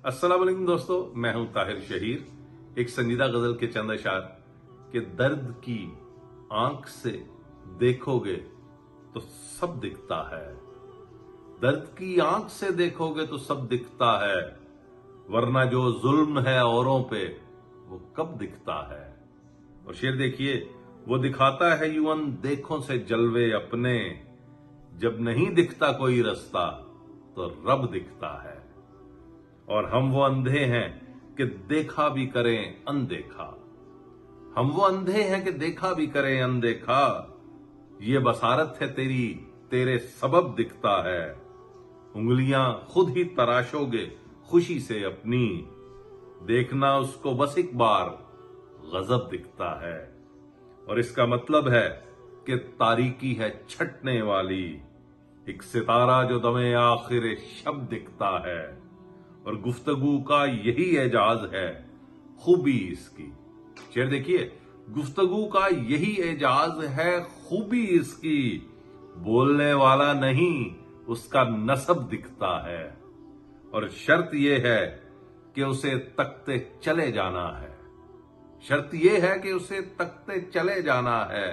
अस्सलाम वालेकुम दोस्तों, मैं हूं ताहिर शहीर। एक संजीदा गजल के चंद अशार कि दर्द की आंख से देखोगे तो सब दिखता है, दर्द की आंख से देखोगे तो सब दिखता है, वरना जो जुल्म है औरों पे वो कब दिखता है। और शेर देखिए, वो दिखाता है यूं अनदेखों से जलवे अपने, जब नहीं दिखता कोई रास्ता तो रब दिखता है। और हम वो अंधे हैं कि देखा भी करें अनदेखा, हम वो अंधे हैं कि देखा भी करें अनदेखा, ये बसारत है तेरी तेरे सबब दिखता है। उंगलियां खुद ही तराशोगे खुशी से अपनी, देखना उसको बस एक बार गजब दिखता है। और इसका मतलब है कि तारीकी है छटने वाली, एक सितारा जो दमे आखिर शब दिखता है। और गुफ्तगू का यही एजाज है खूबी इसकी। शेर देखिए, गुफ्तगू का यही एजाज है खूबी इसकी, बोलने वाला नहीं उसका नसब दिखता है। और शर्त यह है कि उसे तकते चले जाना है, शर्त यह है कि उसे तकते चले जाना है।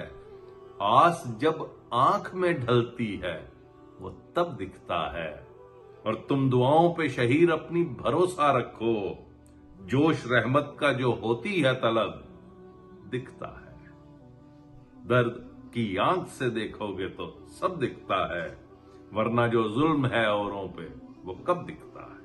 आस जब आंख में ढलती है वो तब दिखता है। और तुम दुआओं पे शहीर अपनी भरोसा रखो, जोश रहमत का जो होती है तलब दिखता है। दर्द की आंख से देखोगे तो सब दिखता है, वरना जो जुल्म है औरों पे वो कब दिखता है।